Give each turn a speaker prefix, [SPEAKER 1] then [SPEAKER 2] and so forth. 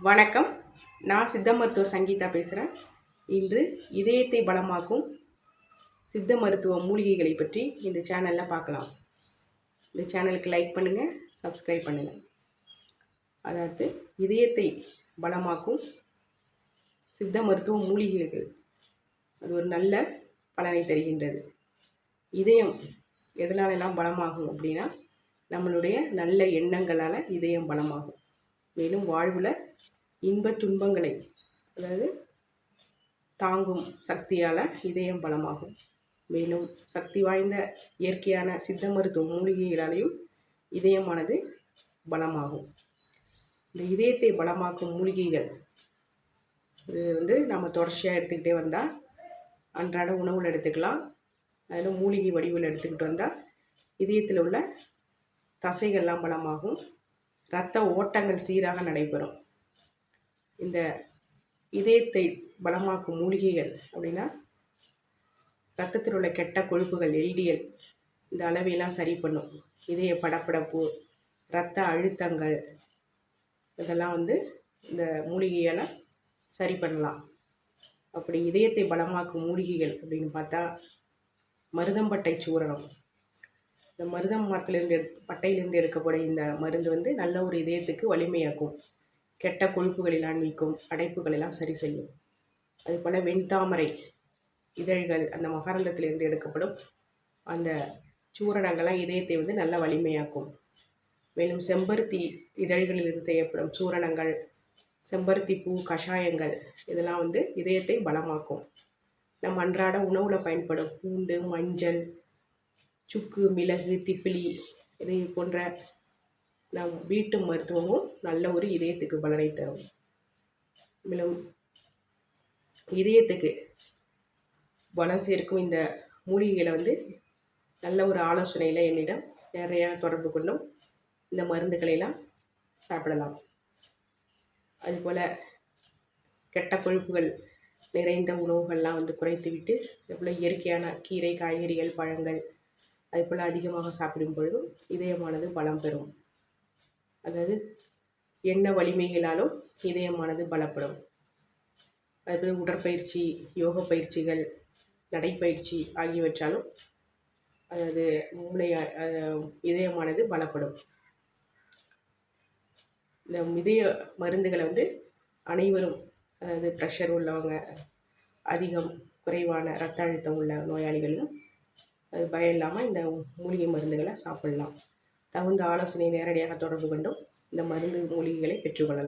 [SPEAKER 1] வணக்கம். நான் சித்த மருத்துவர் சங்கீதா பேசுகிறேன். இன்று இதயத்தை பலமாக்கும் சித்த மருத்துவ மூலிகைகளை பற்றி இந்த சேனலில் பார்க்கலாம். இந்த சேனலுக்கு லைக் பண்ணுங்கள், சப்ஸ்கிரைப் பண்ணுங்கள். அதாவது இதயத்தை பலமாக்கும் சித்த மருத்துவ மூலிகைகள் அது ஒரு நல்ல பலனை தருகின்றது. இதயம் எதனாலெல்லாம் பலமாகும் அப்படின்னா, நம்மளுடைய நல்ல எண்ணங்களால் இதயம் பலமாகும். மேலும் வாழ்வில் இன்ப துன்பங்களை அதாவது தாங்கும் சக்தியால் இதயம் பலமாகும். மேலும் சக்தி வாய்ந்த இயற்கையான சித்த மருத்துவ மூலிகைகளாலையும் இதயமானது பலமாகும். இந்த இதயத்தை பலமாக்கும் மூலிகைகள் இது நம்ம தொடர்ச்சியாக எடுத்துக்கிட்டே வந்தால் அன்றாட உணவில் எடுத்துக்கலாம். அதில் மூலிகை வடிவில் எடுத்துக்கிட்டு வந்தால் இதயத்தில் உள்ள தசைகள்லாம் பலமாகும், இரத்த ஓட்டங்கள் சீராக நடைபெறும். இந்த இதயத்தை பலமாக்கும் மூலிகைகள் அப்படின்னா, இரத்தத்தில் உள்ள கெட்ட கொழுப்புகள் எல்டிஎல் இந்த அளவையெல்லாம் சரி பண்ணும். இதய படப்படப்பு, இரத்த அழுத்தங்கள் இதெல்லாம் இந்த மூலிகையால் சரி பண்ணலாம். அப்படி இதயத்தை பலமாக்கும் மூலிகைகள் அப்படின்னு பார்த்தா, மருதம்பட்டை சூரணம். இந்த மருதம் மரத்திலிருந்து பட்டையிலிருந்து எடுக்கக்கூடிய இந்த மருந்து நல்ல ஒரு இதயத்துக்கு வலிமையாக்கும், கெட்ட கொழுப்புகளெல்லாம் நீக்கும், அடைப்புகளெல்லாம் சரி செய்யும். அதுபோல் வெண்தாமரை இதழ்கள் அந்த மகரந்தத்திலிருந்து எடுக்கப்படும் அந்த சூரணங்கள்லாம் இதயத்தை நல்ல வலிமையாக்கும். மேலும் செம்பருத்தி இதழ்களிலிருந்து செய்யப்படும் சூரணங்கள், செம்பருத்தி பூ கஷாயங்கள் இதெல்லாம் இதயத்தை பலமாக்கும். நம் அன்றாட உணவில் பயன்படும் பூண்டு, மஞ்சள், சுக்கு, மிளகு, திப்பிலி இதை போன்ற நம் வீட்டு மருத்துவமும் நல்ல ஒரு இதயத்துக்கு பலனை தரும். மேலும் இதயத்துக்கு பலம் சேர்க்கும் இந்த மூலிகைகளை நல்ல ஒரு ஆலோசனையில் என்னிடம் நிறையா தொடர்பு கொண்டும் இந்த மருந்துகளெல்லாம் சாப்பிடலாம். அதுபோல் கெட்ட கொழுப்புகள் நிறைந்த உணவுகள்லாம் குறைத்துவிட்டு அதுபோல் இயற்கையான கீரை, காய்கறிகள், பழங்கள் அதுபோல் அதிகமாக சாப்பிடும் பொழுதும் இதயமானது பலம் பெறும். அதாவது எண்ண வலிமைகளாலும் இதயமானது பலப்படும். அதுபோல் உடற்பயிற்சி, யோக பயிற்சிகள், நடைப்பயிற்சி ஆகியவற்றாலும் அதாவது இதயமானது பலப்படும். இந்த இதய மருந்துகளை அனைவரும், அதாவது ப்ரெஷர் உள்ளவங்க, அதிகம் குறைவான இரத்த அழுத்தம் உள்ள நோயாளிகளும் அது பயம் இல்லாமல் இந்த மூலிகை மருந்துகளை சாப்பிடலாம். தகுந்த ஆலோசனை நேரடியாக தொடர்பு கொண்டும் இந்த மருந்து மூலிகைகளை பெற்றுக்கொள்ளலாம்.